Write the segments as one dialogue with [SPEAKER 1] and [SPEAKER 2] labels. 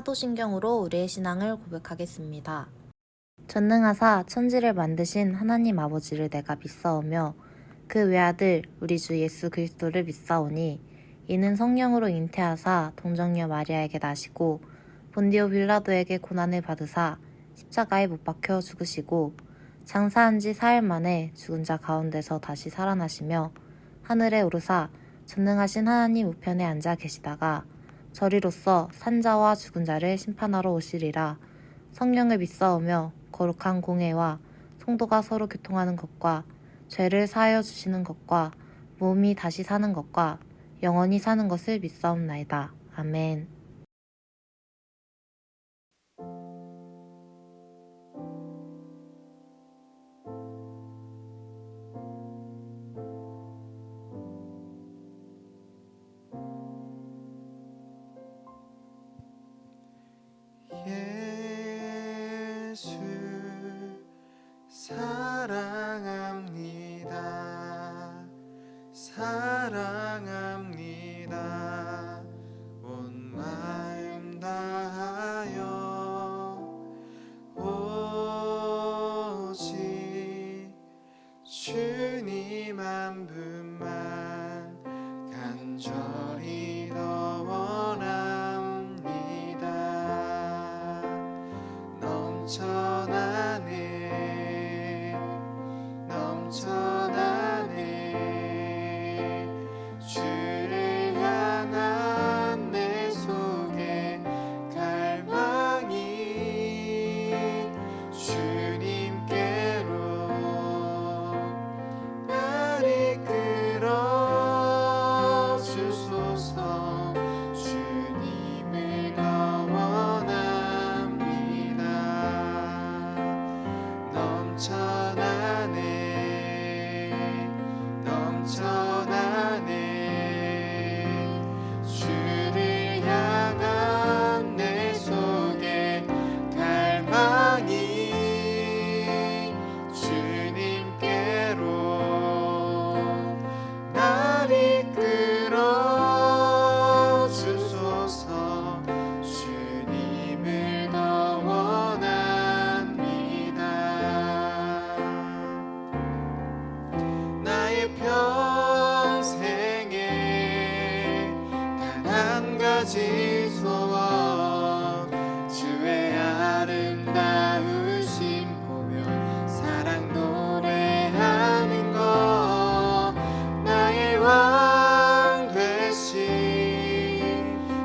[SPEAKER 1] 사도신경으로 우리의 신앙을 고백하겠습니다. 전능하사 천지를 만드신 하나님 아버지를 내가 믿사오며 그 외아들 우리 주 예수 그리스도를 믿사오니 이는 성령으로 잉태하사 동정녀 마리아에게 나시고 본디오 빌라도에게 고난을 받으사 십자가에 못 박혀 죽으시고 장사한 지 4일 만에 죽은 자 가운데서 다시 살아나시며 하늘에 오르사 전능하신 하나님 우편에 앉아 계시다가 저리로서 산자와 죽은 자를 심판하러 오시리라. 성령을 믿사오며 거룩한 공회와 성도가 서로 교통하는 것과 죄를 사하여 주시는 것과 몸이 다시 사는 것과 영원히 사는 것을 믿사옵나이다. 아멘.
[SPEAKER 2] 예수 사랑합니다. 사랑합니다. 온 마음 다하여 오직 주님 한 분만 간절히 더 원합니다. 넘쳐나네 주를 향한 내 속에 갈망이 주님께로 날 이끌어 주소서. 주님을 더 원합니다. 넘쳐나네 주를 향한 내 속에 갈망이 주님께로 날 이끌어 주소서. 주님을 더 원합니다. 나의 평생에 단 한 가지 소원, 주의 아름다우심 보며 사랑 노래하는 것. 나의 왕 되신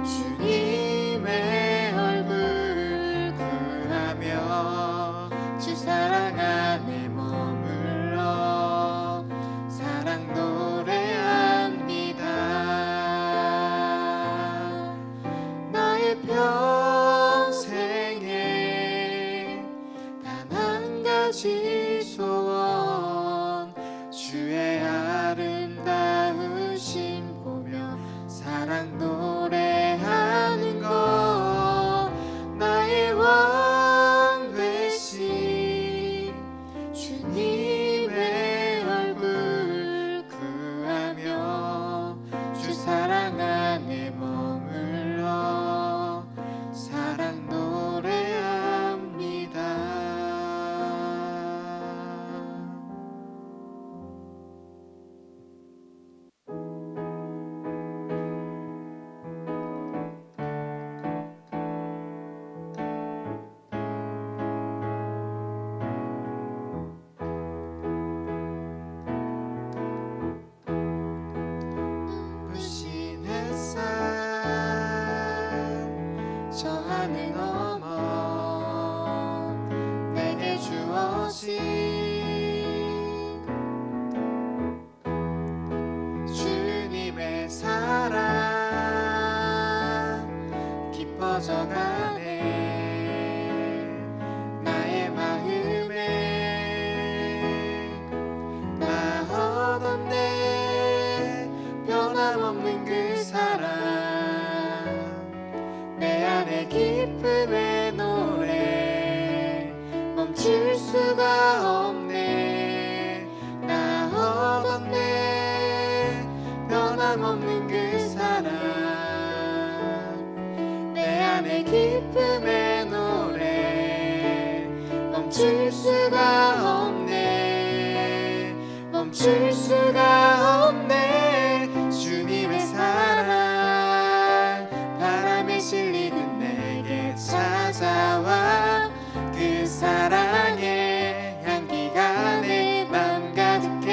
[SPEAKER 2] 주님의 얼굴 구하며 주 사랑 안에 머물러 사랑 노래합니다. 나의 평생에 단 한 가지 소원, 주의 아름다우심 보며 사랑 노래하는 것. 나의 왕 되신 주님의 얼굴 구하며 주 사랑 안에 머물러 사랑 노래합니다. 멈출 수가 없네. 멈출 수가 없네. 주님의 사랑 바람에 실리는 내게 찾아와 그 사랑의 향기가 내 맘 가득해.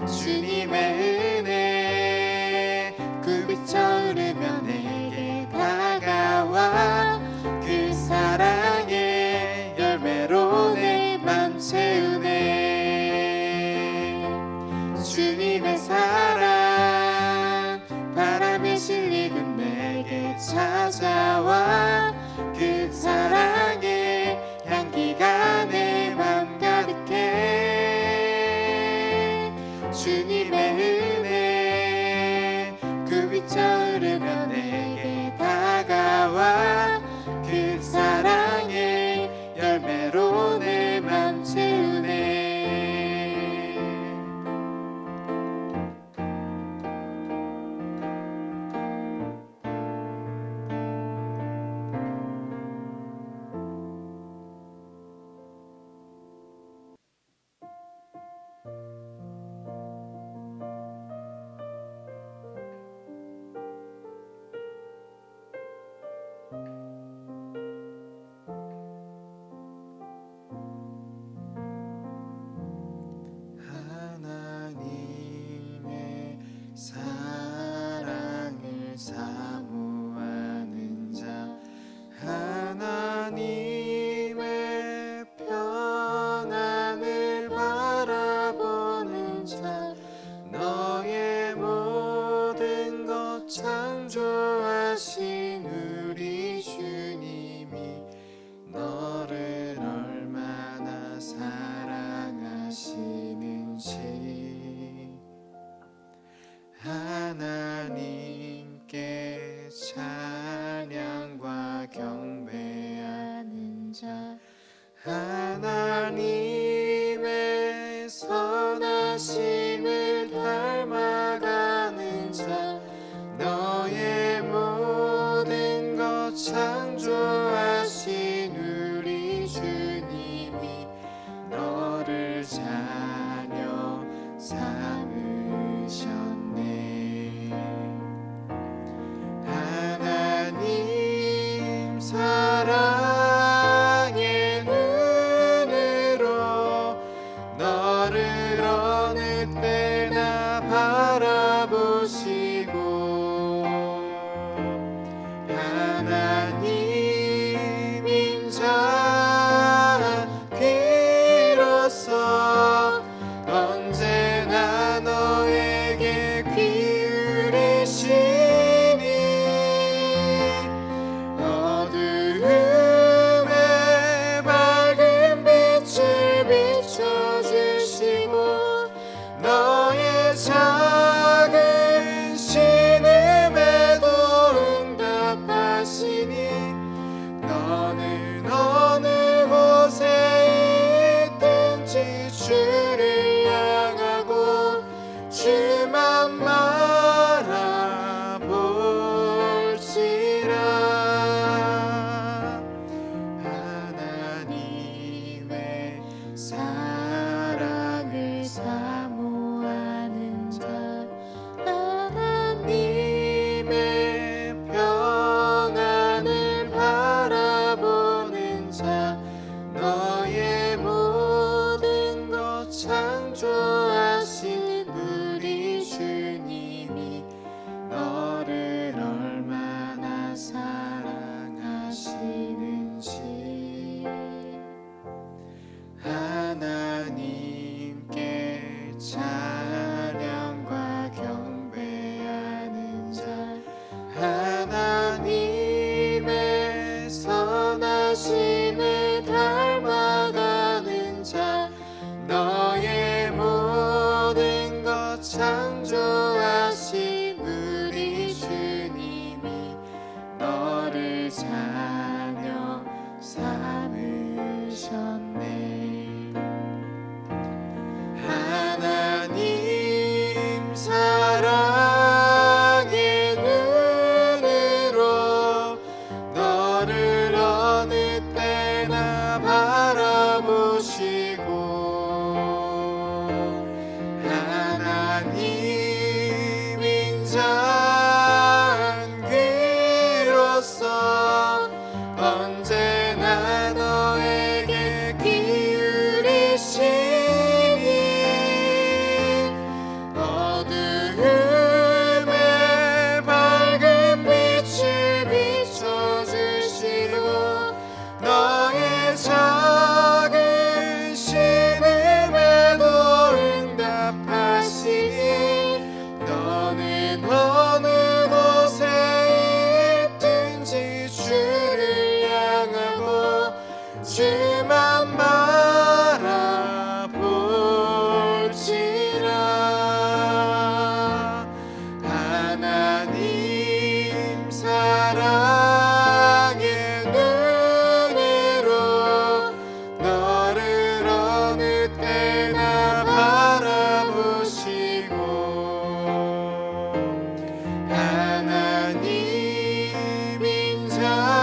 [SPEAKER 2] 주님의 은혜 굴비쳐 흐르며 내게 다가와 그 사랑의 열매로 내 맘 채우네. 주님의 사랑 바람에 실리는 내게 찾아와 그 사랑의 향기가 내 맘 가득해. 주님의 은혜 굴비쳐 흐르며 내게 다가와 그 사랑의 열매로 내 맘 채우네. 하나님의 사랑을 사모하는 자, 하나님의 평안을 바라보는 자, 너의 모든 것 창조하신 우리 주님이 너를 얼마나 사랑하시는지 하나님께 찬양과 경배하는 자, 하나님의 선하심을 닮아가는 자, 너의 모든 것 창조하신 우리 주님이 너를 자녀 삼으셨네. 하나님 사랑의 눈으로 너를 어느 때나 바라보시고 하나님인 자 비로소 언제나 너에게 귀 기울이시니 어두움에 밝은 빛을 비춰주시고 너의 작은 신음에도 응답하시니 너는 어느 곳에 있든지 주를 향하고 주만 바라볼지라. 하나님의 사랑을 사모하는 자, 하나님의 평안을 바라보는 바라보시고 하나님 인자한 귀로서 언제나 너에게 기울이시니 어두움에 밝은 빛을 비춰주시고 너의 작은 신음에도 응답하시니 너는 어느 곳에 있든지 주를 향하고 주만 바라볼지라. 하나님 사랑의 눈으로 너를 어느 때나 바라보시고 하나님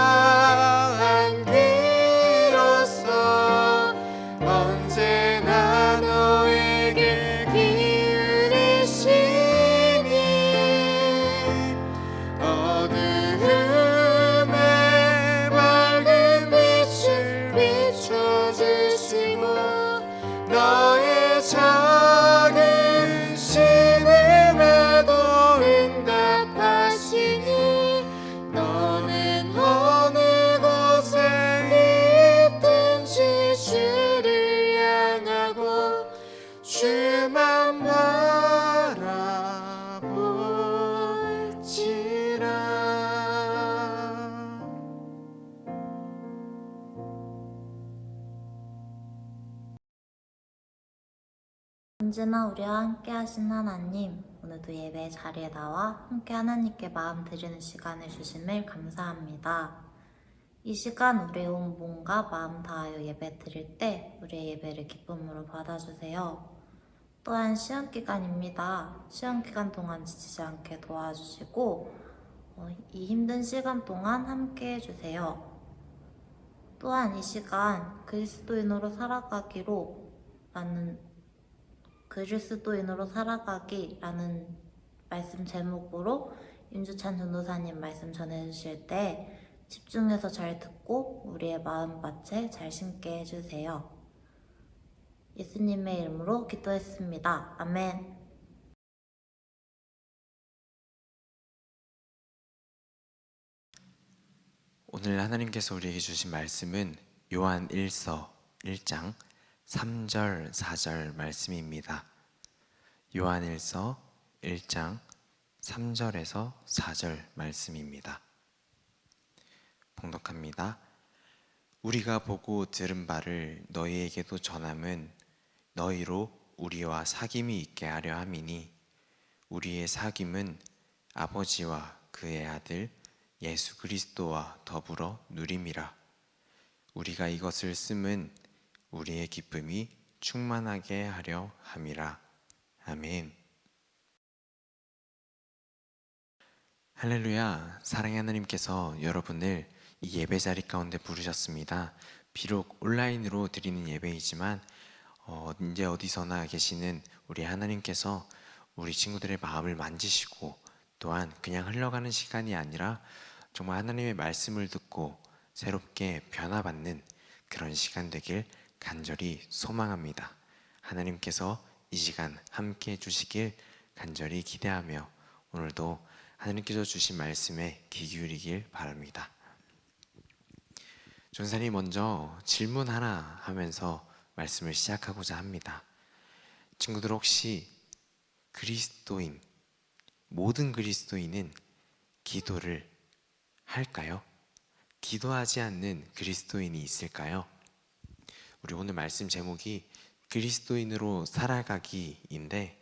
[SPEAKER 2] 인자한 귀로서 언제나 너에게 기울이시니 어두움에 밝은 빛을 비춰주시고 너의 작은 신음에도 응답하시니 너는 어느 곳에 있든지 주를 향하고 주만 바라볼지라.
[SPEAKER 1] 언제나 우리와 함께 하신 하나님, 오늘도 예배 자리에 나와 함께 하나님께 마음 드리는 시간을 주심을 감사합니다. 이 시간 우리의 온 몸과 마음 다하여 예배 드릴 때 우리의 예배를 기쁨으로 받아주세요. 또한 시험기간입니다. 시험기간 동안 지치지 않게 도와주시고 이 힘든 시간 동안 함께 해주세요. 또한 이 시간 그리스도인으로 살아가기라는 말씀 제목으로 윤주찬 전도사님 말씀 전해주실 때 집중해서 잘 듣고 우리의 마음밭에 잘 심게 해주세요. 예수님의 이름으로 기도했습니다. 아멘.
[SPEAKER 3] 오늘 하나님께서 우리에게 주신 말씀은 요한 1서 1장 3절 4절 말씀입니다. 요한 1서 1장 3절에서 4절 말씀입니다. 봉독합니다. 우리가 보고 들은 바를 너희에게도 전함은 너희로 우리와 사귐이 있게 하려 함이니 우리의 사귐은 아버지와 그의 아들 예수 그리스도와 더불어 누림이라. 우리가 이것을 씀은 우리의 기쁨이 충만하게 하려 함이라. 아멘. 할렐루야. 사랑의 하나님께서 여러분을 이 예배 자리 가운데 부르셨습니다. 비록 온라인으로 드리는 예배이지만 언제 어디서나 계시는 우리 하나님께서 우리 친구들의 마음을 만지시고 또한 그냥 흘러가는 시간이 아니라 정말 하나님의 말씀을 듣고 새롭게 변화받는 그런 시간 되길 간절히 소망합니다. 하나님께서 이 시간 함께 해주시길 간절히 기대하며 오늘도 하나님께서 주신 말씀에 귀 기울이길 바랍니다. 전사님 먼저 질문 하나 하면서 말씀을 시작하고자 합니다. 친구들 혹시 모든 그리스도인은 기도를 할까요? 기도하지 않는 그리스도인이 있을까요? 우리 오늘 말씀 제목이 그리스도인으로 살아가기인데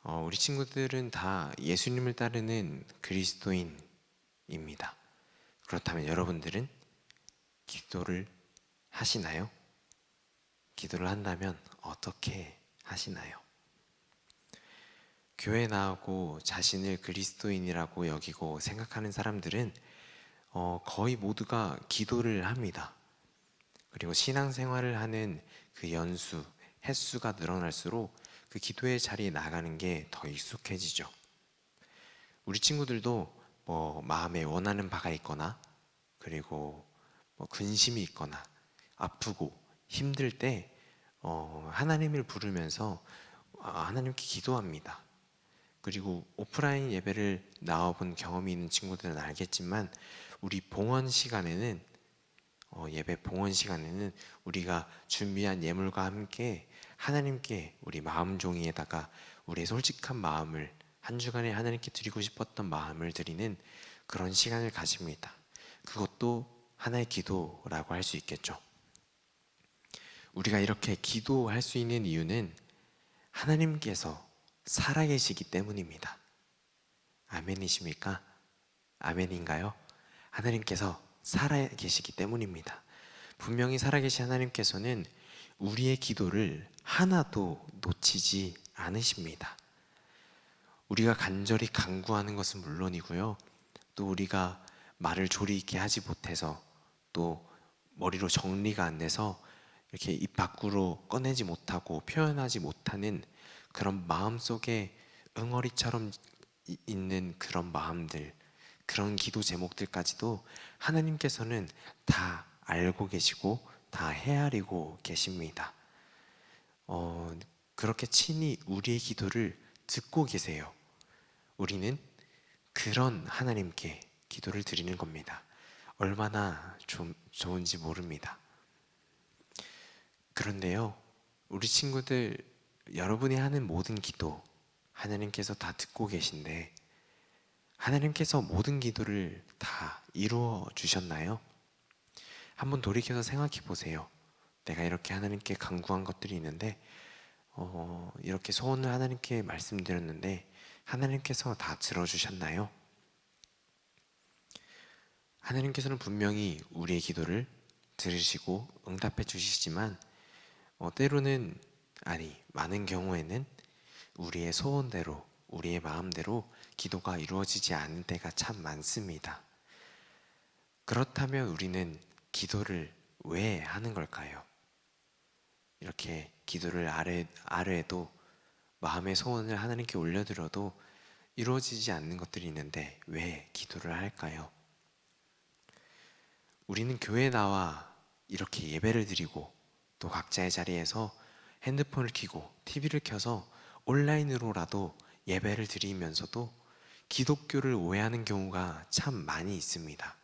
[SPEAKER 3] 우리 친구들은 다 예수님을 따르는 그리스도인입니다. 그렇다면 여러분들은 기도를 하시나요? 기도를 한다면 어떻게 하시나요? 교회 나오고 자신을 그리스도인이라고 여기고 생각하는 사람들은 거의 모두가 기도를 합니다. 그리고 신앙생활을 하는 그 연수, 횟수가 늘어날수록 그 기도의 자리에 나가는 게 더 익숙해지죠. 우리 친구들도 뭐 마음에 원하는 바가 있거나, 그리고 뭐 근심이 있거나, 아프고 힘들 때 하나님을 부르면서 하나님께 기도합니다. 그리고 오프라인 예배를 나와본 경험이 있는 친구들은 알겠지만, 우리 봉헌 시간에는 예배 봉헌 시간에는 우리가 준비한 예물과 함께 하나님께 우리 마음 종이에다가 우리의 솔직한 마음을, 한 주간에 하나님께 드리고 싶었던 마음을 드리는 그런 시간을 가집니다. 그것도 하나의 기도라고 할 수 있겠죠. 우리가 이렇게 기도할 수 있는 이유는 하나님께서 살아계시기 때문입니다. 아멘이십니까? 아멘인가요? 하나님께서 살아계시기 때문입니다. 분명히 살아계신 하나님께서는 우리의 기도를 하나도 놓치지 않으십니다. 우리가 간절히 간구하는 것은 물론이고요, 또 우리가 말을 조리 있게 하지 못해서, 또 머리로 정리가 안 돼서 이렇게 입 밖으로 꺼내지 못하고 표현하지 못하는 그런 마음속에 응어리처럼 있는 그런 마음들, 그런 기도 제목들까지도 하나님께서는 다 알고 계시고 다 헤아리고 계십니다. 그렇게 친히 우리의 기도를 듣고 계세요. 우리는 그런 하나님께 기도를 드리는 겁니다. 얼마나 좋은지 모릅니다. 그런데요, 우리 친구들, 여러분이 하는 모든 기도 하나님께서 다 듣고 계신데, 하나님께서 모든 기도를 다 이루어 주셨나요? 한번 돌이켜서 생각해 보세요. 내가 이렇게 하나님께 간구한 것들이 있는데, 이렇게 소원을 하나님께 말씀드렸는데 하나님께서 다 들어주셨나요? 하나님께서는 분명히 우리의 기도를 들으시고 응답해 주시지만, 때로는, 아니 많은 경우에는 우리의 소원대로, 우리의 마음대로 기도가 이루어지지 않는 때가 참 많습니다. 그렇다면 우리는 기도를 왜 하는 걸까요? 이렇게 기도를 아뢰도, 마음의 소원을 하나님께 올려드려도 이루어지지 않는 것들이 있는데 왜 기도를 할까요? 우리는 교회에 나와 이렇게 예배를 드리고, 또 각자의 자리에서 핸드폰을 켜고 TV를 켜서 온라인으로라도 예배를 드리면서도 기독교를 오해하는 경우가 참 많이 있습니다.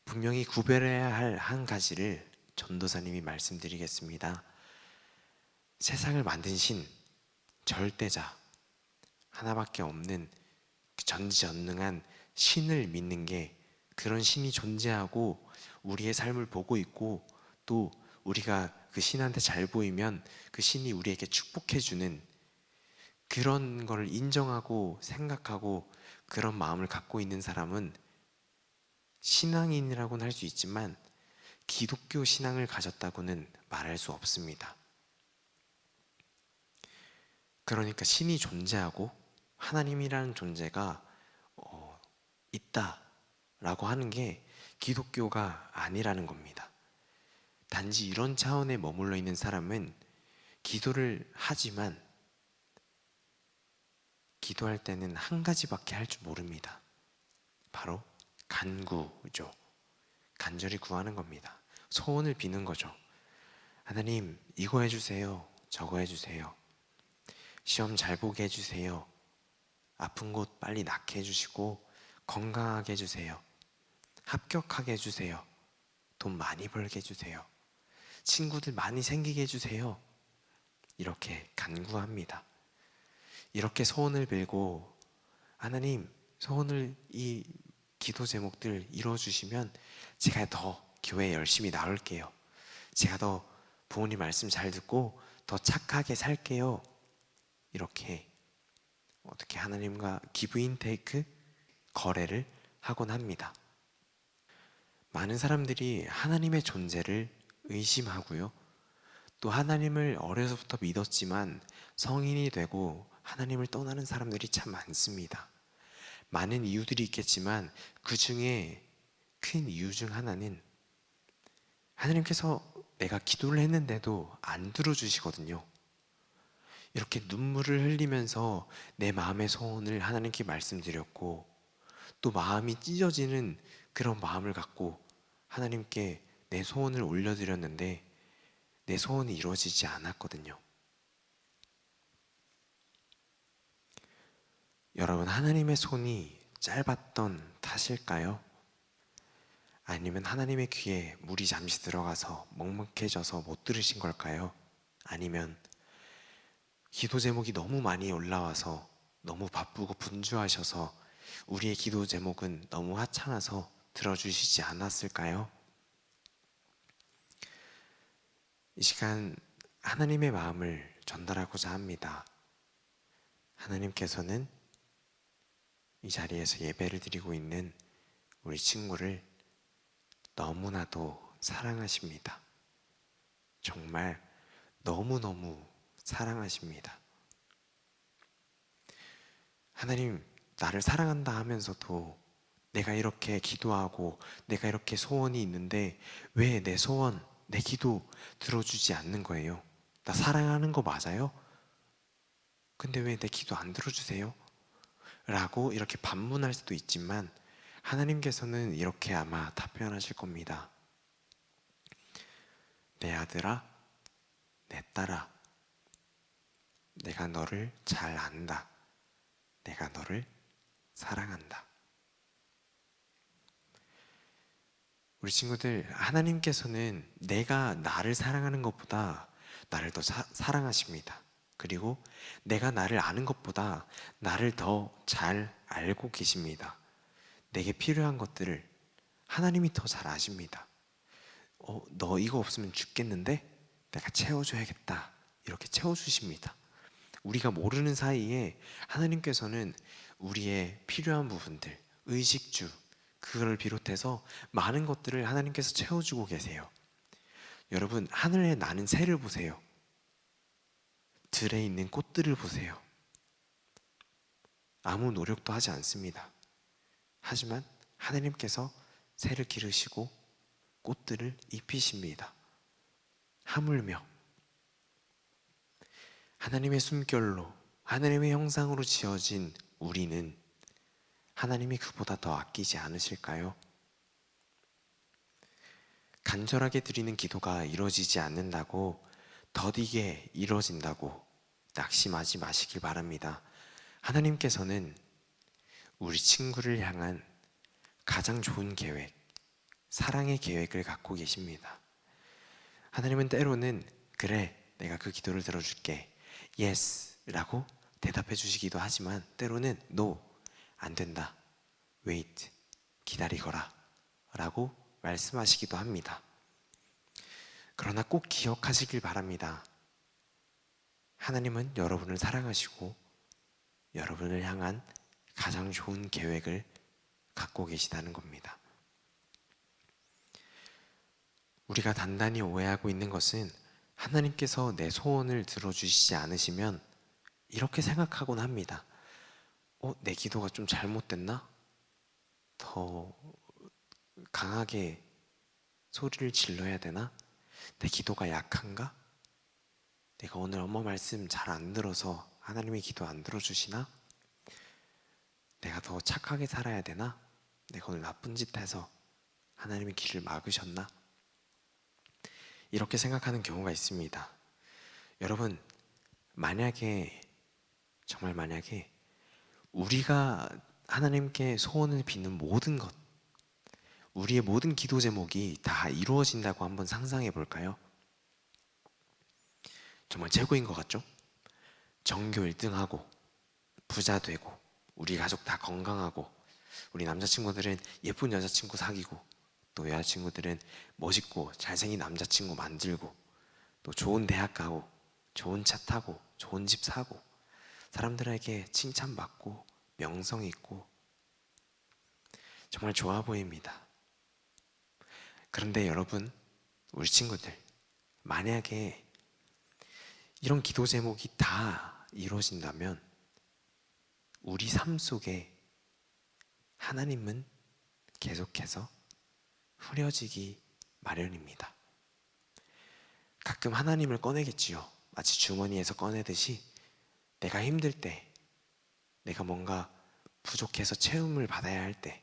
[SPEAKER 3] 분명히 구별해야 할 한 가지를 전도사님이 말씀드리겠습니다. 세상을 만든 신, 절대자, 하나밖에 없는 전지전능한 신을 믿는 게, 그런 신이 존재하고 우리의 삶을 보고 있고, 또 우리가 그 신한테 잘 보이면 그 신이 우리에게 축복해주는 그런 걸 인정하고 생각하고 그런 마음을 갖고 있는 사람은 신앙인이라고는 할 수 있지만 기독교 신앙을 가졌다고는 말할 수 없습니다. 그러니까 신이 존재하고 하나님이라는 존재가 있다라고 하는 게 기독교가 아니라는 겁니다. 단지 이런 차원에 머물러 있는 사람은 기도를 하지만 기도할 때는 한 가지밖에 할 줄 모릅니다. 바로 간구죠. 간절히 구하는 겁니다. 소원을 비는 거죠. 하나님, 이거 해주세요. 저거 해주세요. 시험 잘 보게 해주세요. 아픈 곳 빨리 낫게 해주시고 건강하게 해주세요. 합격하게 해주세요. 돈 많이 벌게 해주세요. 친구들 많이 생기게 해주세요. 이렇게 간구합니다. 이렇게 소원을 빌고, 하나님, 소원을, 이 기도 제목들 이루어주시면 제가 더 교회에 열심히 나올게요. 제가 더 부모님 말씀 잘 듣고 더 착하게 살게요. 이렇게 어떻게 하나님과 기브 인테이크, 거래를 하곤 합니다. 많은 사람들이 하나님의 존재를 의심하고요, 또 하나님을 어려서부터 믿었지만 성인이 되고 하나님을 떠나는 사람들이 참 많습니다. 많은 이유들이 있겠지만 그 중에 큰 이유 중 하나는 하나님께서 내가 기도를 했는데도 안 들어주시거든요. 이렇게 눈물을 흘리면서 내 마음의 소원을 하나님께 말씀드렸고, 또 마음이 찢어지는 그런 마음을 갖고 하나님께 내 소원을 올려드렸는데 내 소원이 이루어지지 않았거든요. 여러분, 하나님의 손이 짧았던 탓일까요? 아니면 하나님의 귀에 물이 잠시 들어가서 먹먹해져서 못 들으신 걸까요? 아니면 기도 제목이 너무 많이 올라와서 너무 바쁘고 분주하셔서 우리의 기도 제목은 너무 하찮아서 들어주시지 않았을까요? 이 시간 하나님의 마음을 전달하고자 합니다. 하나님께서는 이 자리에서 예배를 드리고 있는 우리 친구를 너무나도 사랑하십니다. 정말 너무너무 사랑하십니다. 하나님, 나를 사랑한다 하면서도 내가 이렇게 기도하고 내가 이렇게 소원이 있는데 왜 내 소원, 내 기도 들어주지 않는 거예요? 나 사랑하는 거 맞아요? 근데 왜 내 기도 안 들어주세요? 라고 이렇게 반문할 수도 있지만 하나님께서는 이렇게 아마 답변하실 겁니다. 내 아들아, 내 딸아, 내가 너를 잘 안다. 내가 너를 사랑한다. 우리 친구들, 하나님께서는 내가 나를 사랑하는 것보다 나를 더 사랑하십니다. 그리고 내가 나를 아는 것보다 나를 더 잘 알고 계십니다. 내게 필요한 것들을 하나님이 더 잘 아십니다. 너 이거 없으면 죽겠는데? 내가 채워줘야겠다. 이렇게 채워주십니다. 우리가 모르는 사이에 하나님께서는 우리의 필요한 부분들, 의식주, 그걸 비롯해서 많은 것들을 하나님께서 채워주고 계세요. 여러분, 하늘에 나는 새를 보세요. 들에 있는 꽃들을 보세요. 아무 노력도 하지 않습니다. 하지만 하나님께서 새를 기르시고 꽃들을 입히십니다. 하물며 하나님의 숨결로 하나님의 형상으로 지어진 우리는 하나님이 그보다 더 아끼지 않으실까요? 간절하게 드리는 기도가 이루어지지 않는다고 더디게 이루어진다고 낙심하지 마시길 바랍니다. 하나님께서는 우리 친구를 향한 가장 좋은 계획, 사랑의 계획을 갖고 계십니다. 하나님은 때로는 그래, 내가 그 기도를 들어줄게, yes 라고 대답해 주시기도 하지만 때로는 no, 안 된다, wait, 기다리거라 라고 말씀하시기도 합니다. 그러나 꼭 기억하시길 바랍니다. 하나님은 여러분을 사랑하시고 여러분을 향한 가장 좋은 계획을 갖고 계시다는 겁니다. 우리가 단단히 오해하고 있는 것은 하나님께서 내 소원을 들어주시지 않으시면 이렇게 생각하곤 합니다. 내 기도가 좀 잘못됐나? 더 강하게 소리를 질러야 되나? 내 기도가 약한가? 내가 오늘 엄마 말씀 잘 안 들어서 하나님의 기도 안 들어주시나? 내가 더 착하게 살아야 되나? 내가 오늘 나쁜 짓 해서 하나님의 길을 막으셨나? 이렇게 생각하는 경우가 있습니다. 여러분, 만약에 정말 만약에 우리가 하나님께 소원을 비는 모든 것, 우리의 모든 기도 제목이 다 이루어진다고 한번 상상해 볼까요? 정말 최고인 것 같죠? 전교 1등하고 부자 되고 우리 가족 다 건강하고 우리 남자친구들은 예쁜 여자친구 사귀고 또 여자친구들은 멋있고 잘생긴 남자친구 만들고 또 좋은 대학 가고 좋은 차 타고 좋은 집 사고 사람들에게 칭찬받고 명성 있고 정말 좋아 보입니다. 그런데 여러분, 우리 친구들, 만약에 이런 기도 제목이 다 이루어진다면 우리 삶 속에 하나님은 계속해서 흐려지기 마련입니다. 가끔 하나님을 꺼내겠지요. 마치 주머니에서 꺼내듯이 내가 힘들 때, 내가 뭔가 부족해서 채움을 받아야 할 때,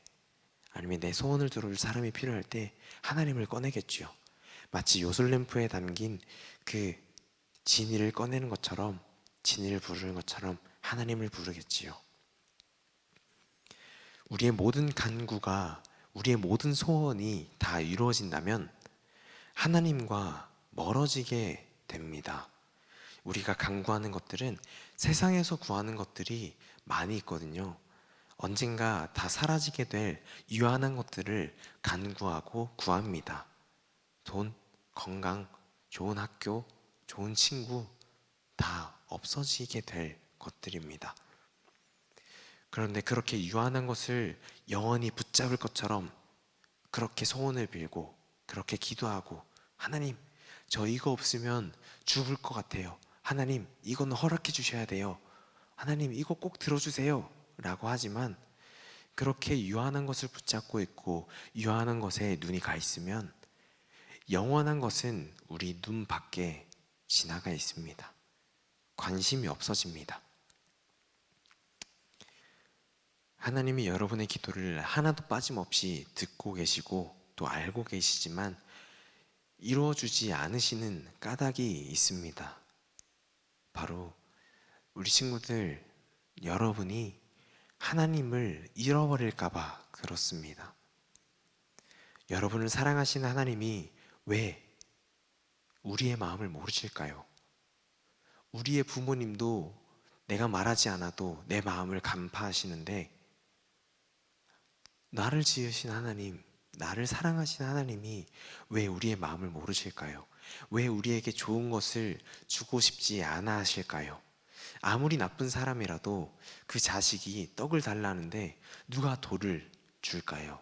[SPEAKER 3] 아니면 내 소원을 들어줄 사람이 필요할 때 하나님을 꺼내겠지요. 마치 요술램프에 담긴 그 진이를 꺼내는 것처럼, 진이를 부르는 것처럼 하나님을 부르겠지요. 우리의 모든 간구가, 우리의 모든 소원이 다 이루어진다면 하나님과 멀어지게 됩니다. 우리가 간구하는 것들은 세상에서 구하는 것들이 많이 있거든요. 언젠가 다 사라지게 될 유한한 것들을 간구하고 구합니다. 돈, 건강, 좋은 학교, 좋은 친구, 다 없어지게 될 것들입니다. 그런데 그렇게 유한한 것을 영원히 붙잡을 것처럼 그렇게 소원을 빌고 그렇게 기도하고, 하나님, 저 이거 없으면 죽을 것 같아요. 하나님, 이거는 허락해 주셔야 돼요. 하나님, 이거 꼭 들어주세요. 라고 하지만 그렇게 유한한 것을 붙잡고 있고 유한한 것에 눈이 가 있으면 영원한 것은 우리 눈 밖에 지나가 있습니다. 관심이 없어집니다. 하나님이 여러분의 기도를 하나도 빠짐없이 듣고 계시고 또 알고 계시지만 이루어주지 않으시는 까닭이 있습니다. 바로 우리 친구들, 여러분이 하나님을 잃어버릴까봐 그렇습니다. 여러분을 사랑하시는 하나님이 왜 우리의 마음을 모르실까요? 우리의 부모님도 내가 말하지 않아도 내 마음을 간파하시는데, 나를 지으신 하나님, 나를 사랑하신 하나님이 왜 우리의 마음을 모르실까요? 왜 우리에게 좋은 것을 주고 싶지 않아 하실까요? 아무리 나쁜 사람이라도 그 자식이 떡을 달라는데 누가 돌을 줄까요?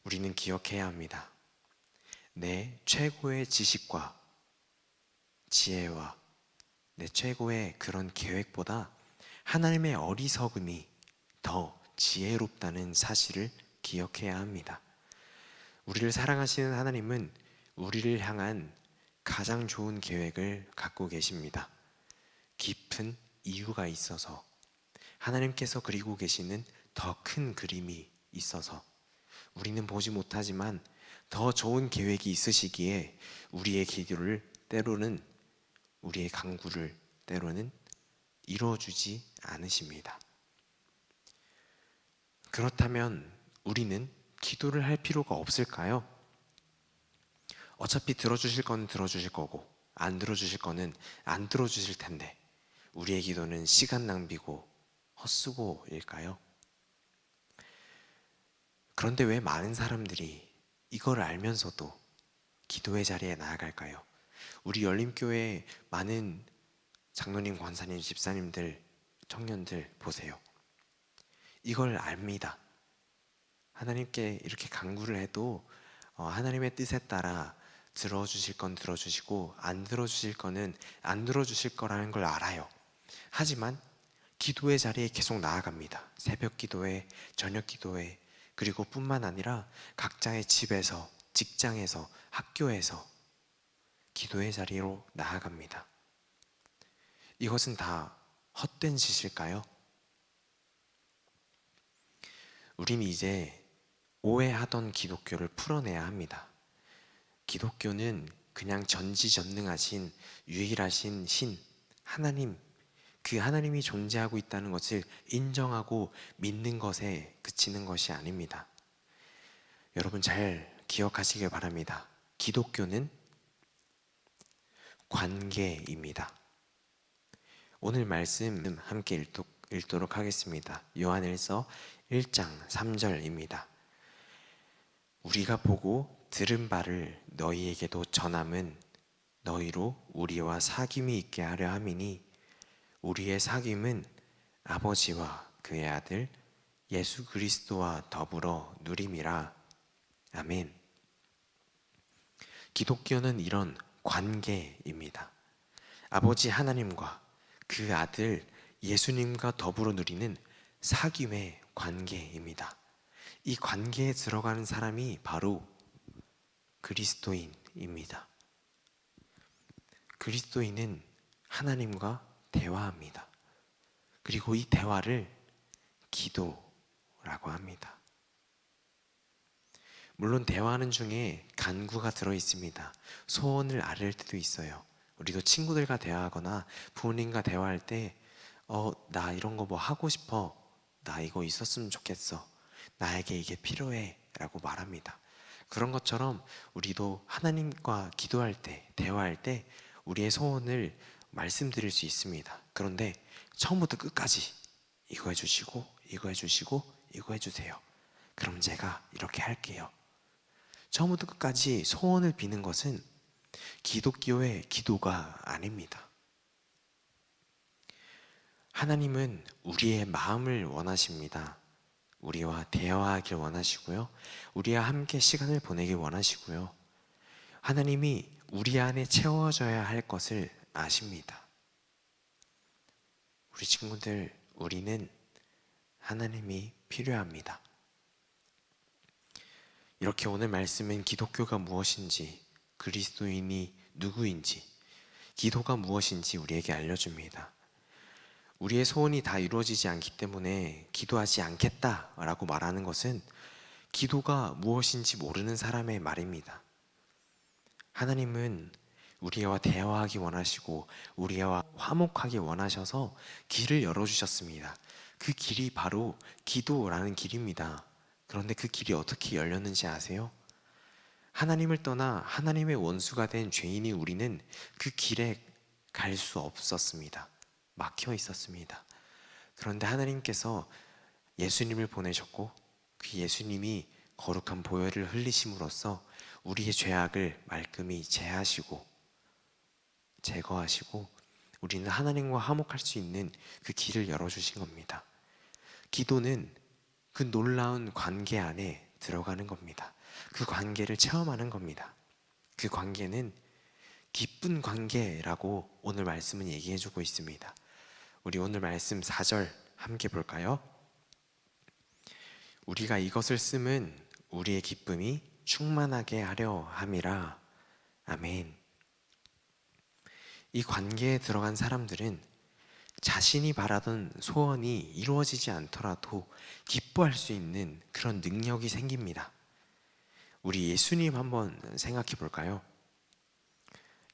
[SPEAKER 3] 우리는 기억해야 합니다. 내 최고의 지식과 지혜와 내 최고의 그런 계획보다 하나님의 어리석음이 더 지혜롭다는 사실을 기억해야 합니다. 우리를 사랑하시는 하나님은 우리를 향한 가장 좋은 계획을 갖고 계십니다. 깊은 이유가 있어서, 하나님께서 그리고 계시는 더 큰 그림이 있어서, 우리는 보지 못하지만 더 좋은 계획이 있으시기에 우리의 기도를 때로는, 우리의 간구를 때로는 이루어주지 않으십니다. 그렇다면 우리는 기도를 할 필요가 없을까요? 어차피 들어주실 거는 들어주실 거고 안 들어주실 거는 안 들어주실 텐데 우리의 기도는 시간 낭비고 헛수고일까요? 그런데 왜 많은 사람들이 이걸 알면서도 기도의 자리에 나아갈까요? 우리 열림교회 많은 장로님, 권사님, 집사님들, 청년들 보세요. 이걸 압니다. 하나님께 이렇게 간구를 해도 하나님의 뜻에 따라 들어주실 건 들어주시고 안 들어주실 거는 안 들어주실 거라는 걸 알아요. 하지만 기도의 자리에 계속 나아갑니다. 새벽 기도회, 저녁 기도회, 그리고 뿐만 아니라 각자의 집에서, 직장에서, 학교에서 기도의 자리로 나아갑니다. 이것은 다 헛된 짓일까요? 우린 이제 오해하던 기독교를 풀어내야 합니다. 기독교는 그냥 전지전능하신 유일하신 신 하나님, 그 하나님이 존재하고 있다는 것을 인정하고 믿는 것에 그치는 것이 아닙니다. 여러분 잘 기억하시길 바랍니다. 기독교는 관계입니다. 오늘 말씀 함께 읽도록 하겠습니다. 요한일서 1장 3절입니다. 우리가 보고 들은 바를 너희에게도 전함은 너희로 우리와 사귐이 있게 하려 함이니 우리의 사귐은 아버지와 그의 아들 예수 그리스도와 더불어 누림이라. 아멘. 기독교는 이런 관계입니다. 아버지 하나님과 그 아들 예수님과 더불어 누리는 사귐의 관계입니다. 이 관계에 들어가는 사람이 바로 그리스도인입니다. 그리스도인은 하나님과 대화합니다. 그리고 이 대화를 기도라고 합니다. 물론 대화하는 중에 간구가 들어 있습니다. 소원을 아뢰을 때도 있어요. 우리도 친구들과 대화하거나 부모님과 대화할 때 나 이런 거 뭐 하고 싶어. 나 이거 있었으면 좋겠어. 나에게 이게 필요해. 라고 말합니다. 그런 것처럼 우리도 하나님과 기도할 때, 대화할 때 우리의 소원을 말씀드릴 수 있습니다. 그런데 처음부터 끝까지 이거 해주시고, 이거 해주시고, 이거 해주세요. 그럼 제가 이렇게 할게요. 처음부터 끝까지 소원을 비는 것은 기독교의 기도가 아닙니다. 하나님은 우리의 마음을 원하십니다. 우리와 대화하길 원하시고요. 우리와 함께 시간을 보내길 원하시고요. 하나님이 우리 안에 채워져야 할 것을 아십니다. 우리 친구들, 우리는 하나님이 필요합니다. 이렇게 오늘 말씀은 기독교가 무엇인지, 그리스도인이 누구인지, 기도가 무엇인지 우리에게 알려줍니다. 우리의 소원이 다 이루어지지 않기 때문에 기도하지 않겠다라고 말하는 것은 기도가 무엇인지 모르는 사람의 말입니다. 하나님은 우리와 대화하기 원하시고 우리와 화목하기 원하셔서 길을 열어주셨습니다. 그 길이 바로 기도라는 길입니다. 그런데 그 길이 어떻게 열렸는지 아세요? 하나님을 떠나 하나님의 원수가 된 죄인이 우리는 그 길에 갈 수 없었습니다. 막혀 있었습니다. 그런데 하나님께서 예수님을 보내셨고 그 예수님이 거룩한 보혈을 흘리심으로써 우리의 죄악을 말끔히 제하시고 제거하시고 우리는 하나님과 화목할 수 있는 그 길을 열어주신 겁니다. 기도는 그 놀라운 관계 안에 들어가는 겁니다. 그 관계를 체험하는 겁니다. 그 관계는 기쁜 관계라고 오늘 말씀은 얘기해 주고 있습니다. 우리 오늘 말씀 4절 함께 볼까요? 우리가 이것을 쓰면 우리의 기쁨이 충만하게 하려 함이라. 아멘. 이 관계에 들어간 사람들은 자신이 바라던 소원이 이루어지지 않더라도 기뻐할 수 있는 그런 능력이 생깁니다. 우리 예수님 한번 생각해 볼까요?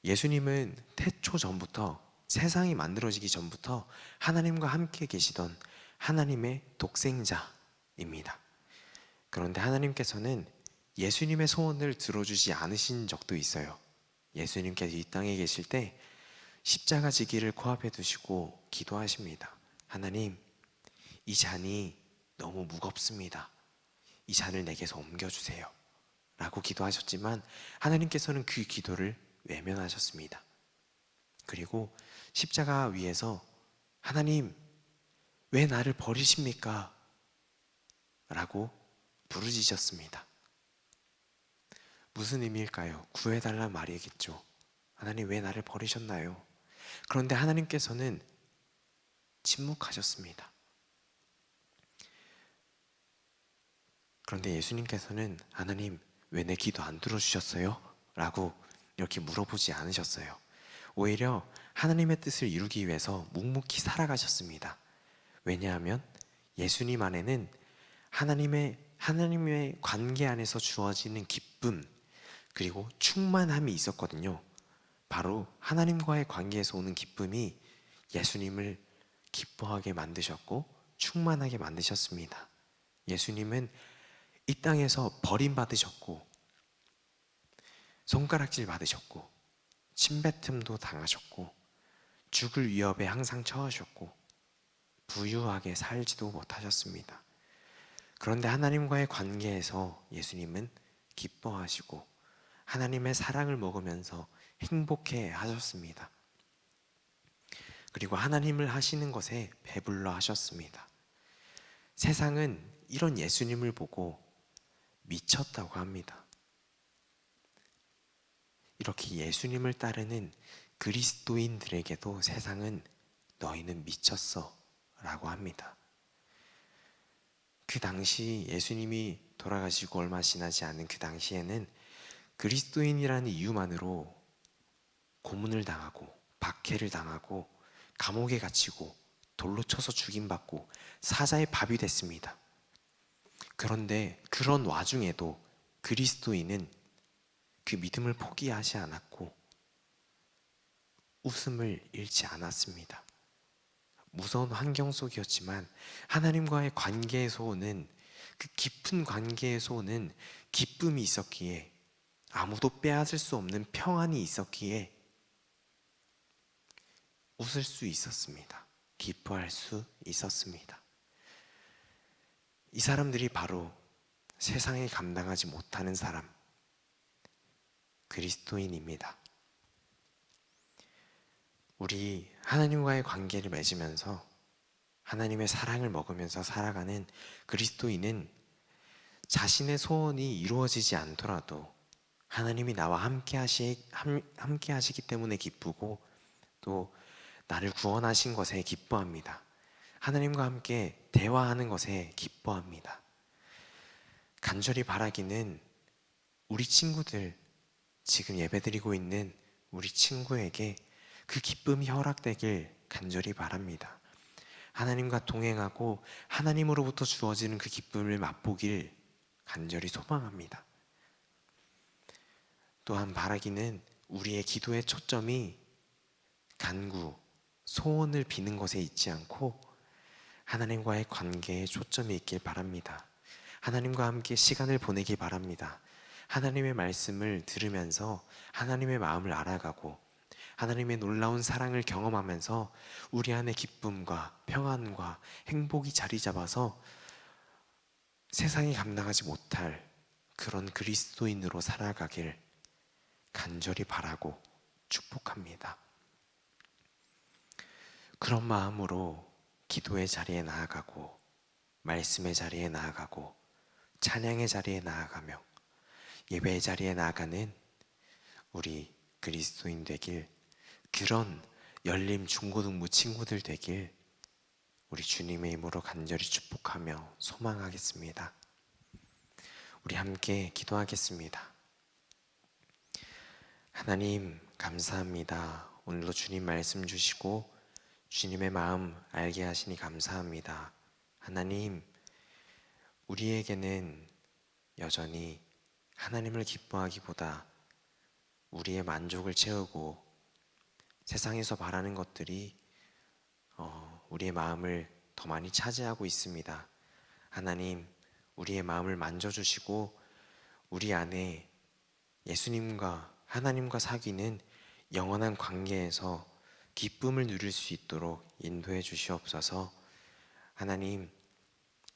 [SPEAKER 3] 예수님은 태초 전부터 세상이 만들어지기 전부터 하나님과 함께 계시던 하나님의 독생자입니다. 그런데 하나님께서는 예수님의 소원을 들어주지 않으신 적도 있어요. 예수님께서 이 땅에 계실 때 십자가 지기를 코앞에 두시고 기도하십니다. 하나님, 이 잔이 너무 무겁습니다. 이 잔을 내게서 옮겨주세요. 라고 기도하셨지만 하나님께서는 그 기도를 외면하셨습니다. 그리고 십자가 위에서 하나님, 왜 나를 버리십니까? 라고 부르짖었습니다. 무슨 의미일까요? 구해달란 말이겠죠. 하나님, 왜 나를 버리셨나요? 그런데 하나님께서는 침묵하셨습니다. 그런데 예수님께서는 하나님, 왜 내 기도 안 들어주셨어요? 라고 이렇게 물어보지 않으셨어요. 오히려 하나님의 뜻을 이루기 위해서 묵묵히 살아가셨습니다. 왜냐하면 예수님 안에는 하나님의 관계 안에서 주어지는 기쁨 그리고 충만함이 있었거든요. 바로 하나님과의 관계에서 오는 기쁨이 예수님을 기뻐하게 만드셨고 충만하게 만드셨습니다. 예수님은 이 땅에서 버림받으셨고 손가락질 받으셨고 침뱉음도 당하셨고 죽을 위협에 항상 처하셨고 부유하게 살지도 못하셨습니다. 그런데 하나님과의 관계에서 예수님은 기뻐하시고 하나님의 사랑을 먹으면서 행복해 하셨습니다. 그리고 하나님을 하시는 것에 배불러 하셨습니다. 세상은 이런 예수님을 보고 미쳤다고 합니다. 이렇게 예수님을 따르는 그리스도인들에게도 세상은 너희는 미쳤어 라고 합니다. 그 당시 예수님이 돌아가시고 얼마 지나지 않은 그 당시에는 그리스도인이라는 이유만으로 고문을 당하고 박해를 당하고 감옥에 갇히고 돌로 쳐서 죽임받고 사자의 밥이 됐습니다. 그런데 그런 와중에도 그리스도인은 그 믿음을 포기하지 않았고 웃음을 잃지 않았습니다. 무서운 환경 속이었지만 하나님과의 관계에서 오는 그 깊은 관계에서 오는 기쁨이 있었기에, 아무도 빼앗을 수 없는 평안이 있었기에 웃을 수 있었습니다. 기뻐할 수 있었습니다. 이 사람들이 바로 세상에 감당하지 못하는 사람, 그리스도인입니다. 우리 하나님과의 관계를 맺으면서 하나님의 사랑을 먹으면서 살아가는 그리스도인은 자신의 소원이 이루어지지 않더라도 하나님이 나와 함께 하시기 때문에 기쁘고, 또 나를 구원하신 것에 기뻐합니다. 하나님과 함께 대화하는 것에 기뻐합니다. 간절히 바라기는 우리 친구들, 지금 예배드리고 있는 우리 친구에게 그 기쁨이 허락되길 간절히 바랍니다. 하나님과 동행하고 하나님으로부터 주어지는 그 기쁨을 맛보길 간절히 소망합니다. 또한 바라기는 우리의 기도의 초점이 간구, 소원을 비는 것에 있지 않고 하나님과의 관계에 초점이 있길 바랍니다. 하나님과 함께 시간을 보내기 바랍니다. 하나님의 말씀을 들으면서 하나님의 마음을 알아가고 하나님의 놀라운 사랑을 경험하면서 우리 안에 기쁨과 평안과 행복이 자리 잡아서 세상이 감당하지 못할 그런 그리스도인으로 살아가길 간절히 바라고 축복합니다. 그런 마음으로 기도의 자리에 나아가고 말씀의 자리에 나아가고 찬양의 자리에 나아가며 예배의 자리에 나아가는 우리 그리스도인 되길, 그런 열림 중고등부 친구들 되길 우리 주님의 이름으로 간절히 축복하며 소망하겠습니다. 우리 함께 기도하겠습니다. 하나님 감사합니다. 오늘도 주님 말씀 주시고 주님의 마음 알게 하시니 감사합니다. 하나님, 우리에게는 여전히 하나님을 기뻐하기보다 우리의 만족을 채우고 세상에서 바라는 것들이 우리의 마음을 더 많이 차지하고 있습니다. 하나님, 우리의 마음을 만져주시고 우리 안에 예수님과 하나님과 사귀는 영원한 관계에서 기쁨을 누릴 수 있도록 인도해 주시옵소서. 하나님,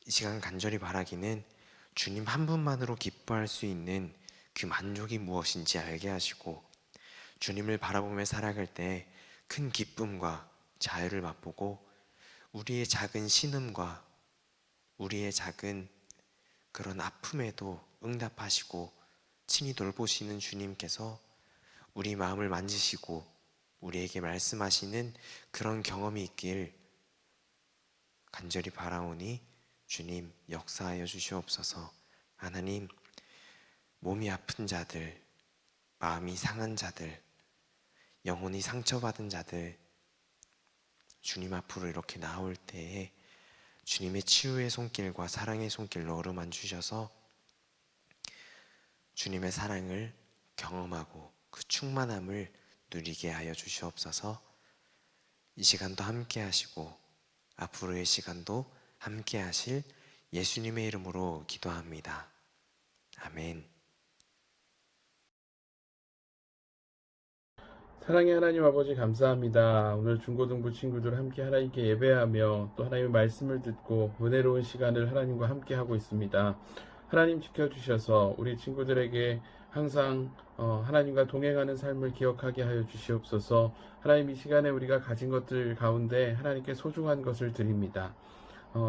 [SPEAKER 3] 이 시간 간절히 바라기는 주님 한 분만으로 기뻐할 수 있는 그 만족이 무엇인지 알게 하시고 주님을 바라보며 살아갈 때 큰 기쁨과 자유를 맛보고 우리의 작은 신음과 우리의 작은 그런 아픔에도 응답하시고 친히 돌보시는 주님께서 우리 마음을 만지시고 우리에게 말씀하시는 그런 경험이 있길 간절히 바라오니 주님 역사하여 주시옵소서. 하나님, 몸이 아픈 자들, 마음이 상한 자들, 영혼이 상처받은 자들 주님 앞으로 이렇게 나올 때에 주님의 치유의 손길과 사랑의 손길로 어루만 주셔서 주님의 사랑을 경험하고 그 충만함을 누리게 하여 주시옵소서. 이 시간도 함께 하시고 앞으로의 시간도 함께 하실 예수님의 이름으로 기도합니다. 아멘.
[SPEAKER 4] 사랑의 하나님 아버지 감사합니다. 오늘 중고등부 친구들 함께 하나님께 예배하며 또 하나님의 말씀을 듣고 은혜로운 시간을 하나님과 함께 하고 있습니다. 하나님 지켜주셔서 우리 친구들에게 항상 하나님과 동행하는 삶을 기억하게 하여 주시옵소서. 하나님, 이 시간에 우리가 가진 것들 가운데 하나님께 소중한 것을 드립니다.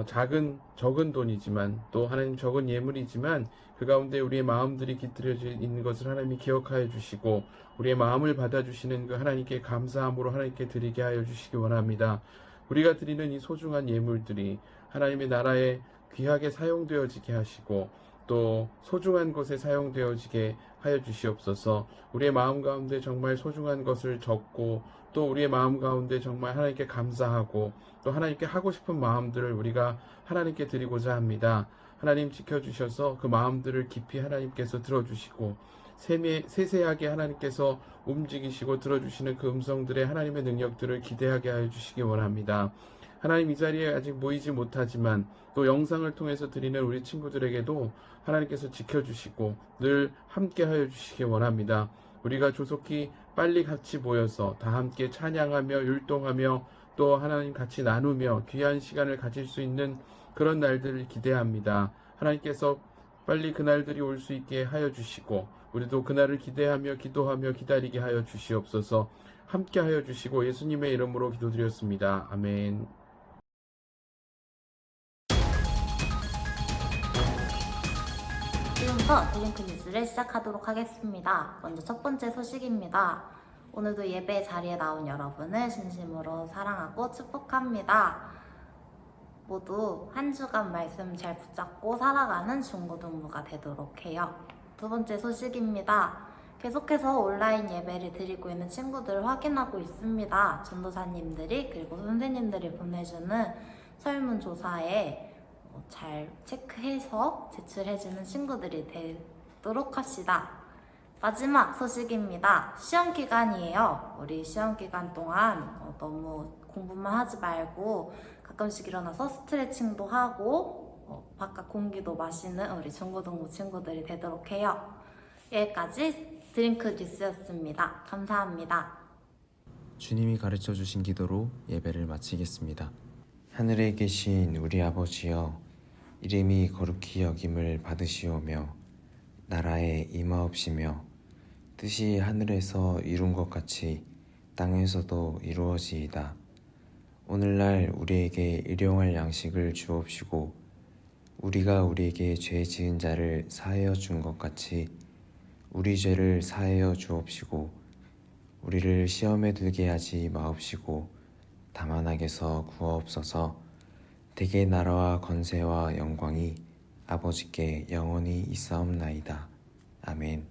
[SPEAKER 4] 적은 돈이지만 또 하나님 적은 예물이지만 그 가운데 우리의 마음들이 깃들여져 있는 것을 하나님이 기억하여 주시고 우리의 마음을 받아주시는 그 하나님께 감사함으로 하나님께 드리게 하여 주시기 원합니다. 우리가 드리는 이 소중한 예물들이 하나님의 나라에 귀하게 사용되어지게 하시고 또 소중한 것에 사용되어지게 하여 주시옵소서. 우리의 마음 가운데 정말 소중한 것을 적고 또 우리의 마음 가운데 정말 하나님께 감사하고 또 하나님께 하고 싶은 마음들을 우리가 하나님께 드리고자 합니다. 하나님 지켜주셔서 그 마음들을 깊이 하나님께서 들어주시고 세세하게 하나님께서 움직이시고 들어주시는 그 음성들의 하나님의 능력들을 기대하게 하여 주시기 원합니다. 하나님, 이 자리에 아직 모이지 못하지만 또 영상을 통해서 드리는 우리 친구들에게도 하나님께서 지켜주시고 늘 함께 하여 주시기 원합니다. 우리가 조속히 빨리 같이 모여서 다 함께 찬양하며 율동하며 또 하나님 같이 나누며 귀한 시간을 가질 수 있는 그런 날들을 기대합니다. 하나님께서 빨리 그날들이 올 수 있게 하여 주시고 우리도 그날을 기대하며 기도하며 기다리게 하여 주시옵소서. 함께 하여 주시고 예수님의 이름으로 기도드렸습니다. 아멘.
[SPEAKER 1] 지금부터 드링크 뉴스를 시작하도록 하겠습니다. 먼저 첫 번째 소식입니다. 오늘도 예배 자리에 나온 여러분을 진심으로 사랑하고 축복합니다. 모두 한 주간 말씀 잘 붙잡고 살아가는 중고등부가 되도록 해요. 두 번째 소식입니다. 계속해서 온라인 예배를 드리고 있는 친구들을 확인하고 있습니다. 전도사님들이 그리고 선생님들이 보내주는 설문조사에 잘 체크해서 제출해주는 친구들이 되도록 합시다. 마지막 소식입니다. 시험 기간이에요. 우리 시험 기간 동안 너무 공부만 하지 말고 가끔씩 일어나서 스트레칭도 하고 바깥 공기도 마시는 우리 중고등부 친구들이 되도록 해요. 여기까지 드링크 뉴스였습니다. 감사합니다.
[SPEAKER 3] 주님이 가르쳐 주신 기도로 예배를 마치겠습니다. 하늘에 계신 우리 아버지여, 이름이 거룩히 여김을 받으시오며 나라에 임하옵시며 뜻이 하늘에서 이룬 것 같이 땅에서도 이루어지이다. 오늘날 우리에게 일용할 양식을 주옵시고 우리가 우리에게 죄 지은 자를 사하여 준 것 같이 우리 죄를 사하여 주옵시고 우리를 시험에 들게 하지 마옵시고 다만 악에서 구하옵소서. 대개 나라와 권세와 영광이 아버지께 영원히 있사옵나이다. 아멘.